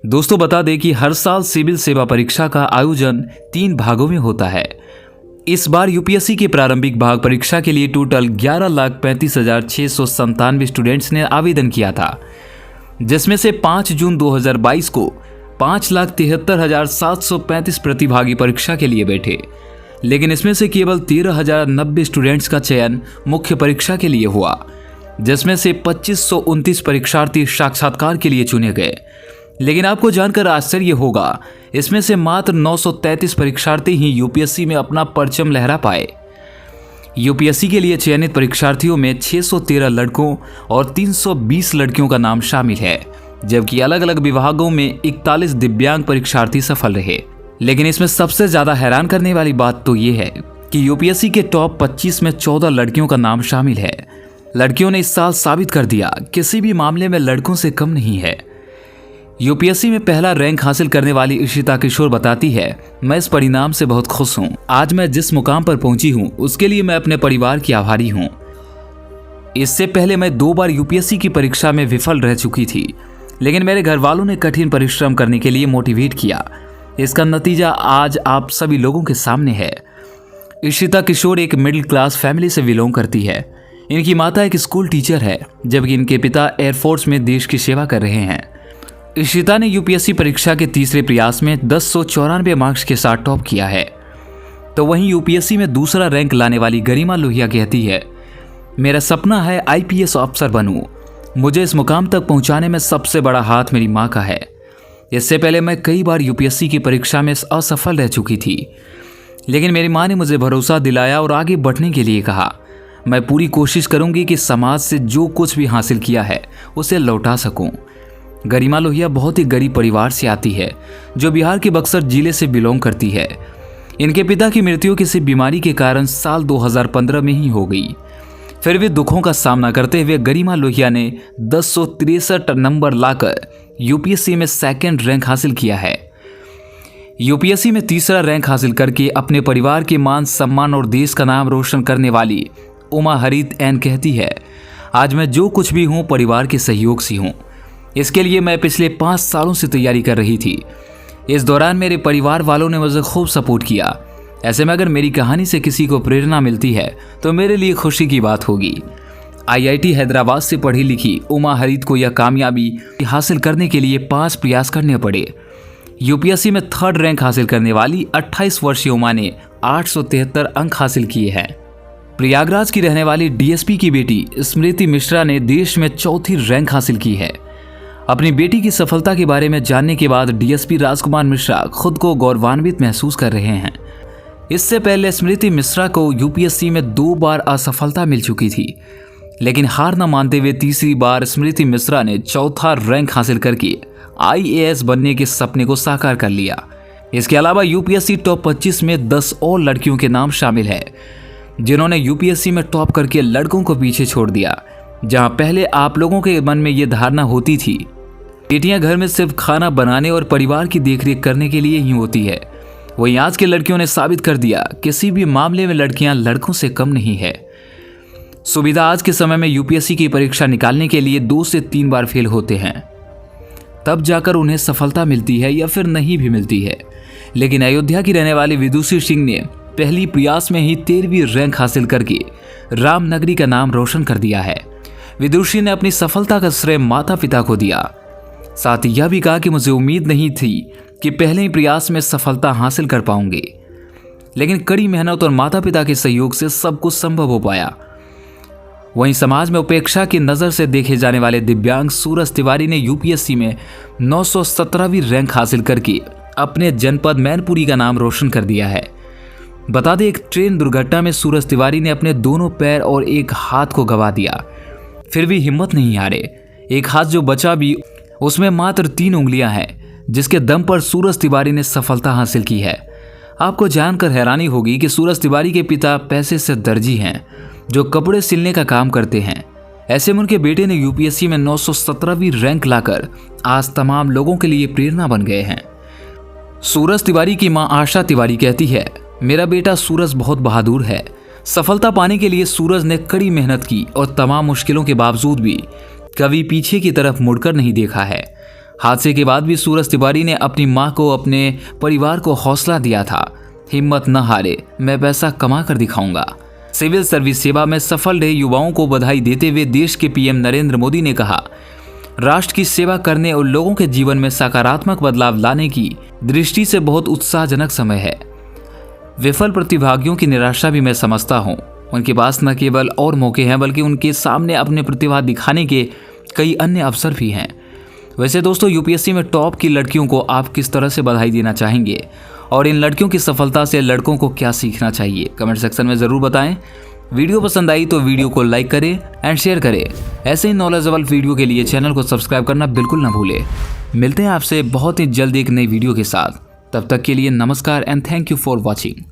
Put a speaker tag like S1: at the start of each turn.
S1: दोस्तों बता दें कि हर साल सिविल सेवा परीक्षा का आयोजन 3 भागों में होता है। इस बार यूपीएससी के प्रारंभिक भाग परीक्षा के लिए टोटल 11,35,697 स्टूडेंट्स ने आवेदन किया था, जिसमें से 5 जून 2022 को 5,73,735 प्रतिभागी परीक्षा के लिए बैठे। लेकिन इसमें से केवल 13,090 स्टूडेंट्स का चयन मुख्य परीक्षा के लिए हुआ, जिसमें से 2,529 परीक्षार्थी साक्षात्कार के लिए चुने गए। लेकिन आपको जानकर आश्चर्य होगा, इसमें से मात्र 933 परीक्षार्थी ही यूपीएससी में अपना परचम लहरा पाए। यूपीएससी के लिए चयनित परीक्षार्थियों में 613 लड़कों और 320 लड़कियों का नाम शामिल है, जबकि अलग अलग विभागों में 41 दिव्यांग परीक्षार्थी सफल रहे। लेकिन इसमें सबसे ज्यादा हैरान करने वाली बात तो ये है कि यूपीएससी के टॉप 25 में 14 लड़कियों का नाम शामिल है। लड़कियों ने इस साल साबित कर दिया, किसी भी मामले में लड़कों से कम नहीं है। यूपीएससी में पहला रैंक हासिल करने वाली इशिता किशोर बताती है, मैं इस परिणाम से बहुत खुश हूँ। आज मैं जिस मुकाम पर पहुंची हूँ उसके लिए मैं अपने परिवार की आभारी हूँ। इससे पहले मैं 2 बार यूपीएससी की परीक्षा में विफल रह चुकी थी, लेकिन मेरे घर वालों ने कठिन परिश्रम करने के लिए मोटिवेट किया। इसका नतीजा आज आप सभी लोगों के सामने है। इशिता किशोर एक मिडिल क्लास फैमिली से बिलोंग करती है। इनकी माता एक स्कूल टीचर है, जबकि इनके पिता एयरफोर्स में देश की सेवा कर रहे हैं। इशिता ने यूपीएससी परीक्षा के तीसरे प्रयास में 1094 मार्क्स के साथ टॉप किया है। तो वहीं यूपीएससी में दूसरा रैंक लाने वाली गरिमा लोहिया कहती है, मेरा सपना है आईपीएस अफसर बनूं। मुझे इस मुकाम तक पहुंचाने में सबसे बड़ा हाथ मेरी मां का है। इससे पहले मैं कई बार यूपीएससी की परीक्षा में असफल रह चुकी थी, लेकिन मेरी मां ने मुझे भरोसा दिलाया और आगे बढ़ने के लिए कहा। मैं पूरी कोशिश करूंगी कि समाज से जो कुछ भी हासिल किया है उसे लौटा सकूं। गरिमा लोहिया बहुत ही गरीब परिवार से आती है, जो बिहार के बक्सर जिले से बिलोंग करती है। इनके पिता की मृत्यु किसी बीमारी के कारण साल 2015 में ही हो गई। फिर भी दुखों का सामना करते हुए गरिमा लोहिया ने 1063 नंबर लाकर यूपीएससी में सेकंड रैंक हासिल किया है। यूपीएससी में तीसरा रैंक हासिल करके अपने परिवार के मान सम्मान और देश का नाम रोशन करने वाली उमा हरित एन कहती है, आज मैं जो कुछ भी हूँ परिवार के सहयोग से हूँ। इसके लिए मैं पिछले 5 सालों से तैयारी कर रही थी। इस दौरान मेरे परिवार वालों ने मुझे खूब सपोर्ट किया। ऐसे में अगर मेरी कहानी से किसी को प्रेरणा मिलती है तो मेरे लिए खुशी की बात होगी। आईआईटी हैदराबाद से पढ़ी लिखी उमा हरित को यह कामयाबी हासिल करने के लिए 5 प्रयास करने पड़े। यूपीएससी में 3rd रैंक हासिल करने वाली 28 वर्षीय उमा ने 873 अंक हासिल किए हैं। प्रयागराज की रहने वाली डीएसपी की बेटी स्मृति मिश्रा ने देश में 4थी रैंक हासिल की है। अपनी बेटी की सफलता के बारे में जानने के बाद डीएसपी राजकुमार मिश्रा खुद को गौरवान्वित महसूस कर रहे हैं। इससे पहले स्मृति मिश्रा को यूपीएससी में 2 बार असफलता मिल चुकी थी, लेकिन हार न मानते हुए तीसरी बार स्मृति मिश्रा ने 4था रैंक हासिल करके आईएएस बनने के सपने को साकार कर लिया। इसके अलावा यूपीएससी टॉप 25 में 10 और लड़कियों के नाम शामिल है, जिन्होंने यूपीएससी में टॉप करके लड़कों को पीछे छोड़ दिया। जहां पहले आप लोगों के मन में ये धारणा होती थी, बेटियां घर में सिर्फ खाना बनाने और परिवार की देखरेख करने के लिए ही होती है, वहीं आज के लड़कियों ने साबित कर दिया किसी भी मामले में लड़कियां लड़कों से कम नहीं है। सुविधा आज के समय में यूपीएससी की परीक्षा निकालने के लिए 2 से 3 बार फेल होते हैं, तब जाकर उन्हें सफलता मिलती है या फिर नहीं भी मिलती है। लेकिन अयोध्या की रहने वाली विदुषी सिंह ने पहली प्रयास में ही 13वीं रैंक हासिल करके रामनगरी का नाम रोशन कर दिया है। विदुषी ने अपनी सफलता का श्रेय माता पिता को दिया। साथ ही यह भी कहा कि मुझे उम्मीद नहीं थी कि पहले ही प्रयास में सफलता हासिल कर पाऊंगी, लेकिन कड़ी मेहनत और माता पिता के सहयोग से सब कुछ संभव हो पाया। वहीं समाज में उपेक्षा की नज़र से देखे जाने वाले दिव्यांग सूरज तिवारी ने यूपीएससी में 917वीं रैंक हासिल करके अपने जनपद मैनपुरी का नाम रोशन कर दिया है। बता दें, एक ट्रेन दुर्घटना में सूरज तिवारी ने अपने दोनों पैर और एक हाथ को गंवा दिया, फिर भी हिम्मत नहीं हारे। एक हाथ जो बचा भी उसमें मात्र 3 उंगलियां हैं, जिसके दम पर सूरज तिवारी ने सफलता हासिल की है। आपको जानकर हैरानी होगी कि सूरज तिवारी के पिता पैसे से दर्जी हैं, जो कपड़े सिलने का काम करते हैं। ऐसे में उनके बेटे ने यूपीएससी में 917वीं रैंक लाकर आज तमाम लोगों के लिए प्रेरणा बन गए हैं। सूरज तिवारी की मां आशा तिवारी कहती है, मेरा बेटा सूरज बहुत बहादुर है। सफलता पाने के लिए सूरज ने कड़ी मेहनत की और तमाम मुश्किलों के बावजूद भी कभी पीछे की तरफ मुड़कर नहीं देखा है। हादसे के बाद भी सूरज तिवारी ने अपनी मां को, अपने परिवार को हौसला दिया था, हिम्मत न हारे, मैं पैसा कमा कर दिखाऊंगा। सिविल सर्विस सेवा में सफल रहे युवाओं को बधाई देते हुए देश के पीएम नरेंद्र मोदी ने कहा, राष्ट्र की सेवा करने और लोगों के जीवन में सकारात्मक बदलाव लाने की दृष्टि से बहुत उत्साहजनक समय है। विफल प्रतिभागियों की निराशा भी मैं समझता हूँ। उनके पास न केवल और मौके हैं बल्कि उनके सामने अपने प्रतिभा दिखाने के कई अन्य अवसर भी हैं। वैसे दोस्तों, यूपीएससी में टॉप की लड़कियों को आप किस तरह से बधाई देना चाहेंगे और इन लड़कियों की सफलता से लड़कों को क्या सीखना चाहिए, कमेंट सेक्शन में ज़रूर बताएं। वीडियो पसंद आई तो वीडियो को लाइक करें एंड शेयर करें। ऐसे ही नॉलेजेबल वीडियो के लिए चैनल को सब्सक्राइब करना बिल्कुल न भूलें। मिलते हैं आपसे बहुत ही जल्द एक नई वीडियो के साथ। तब तक के लिए नमस्कार and thank you for watching.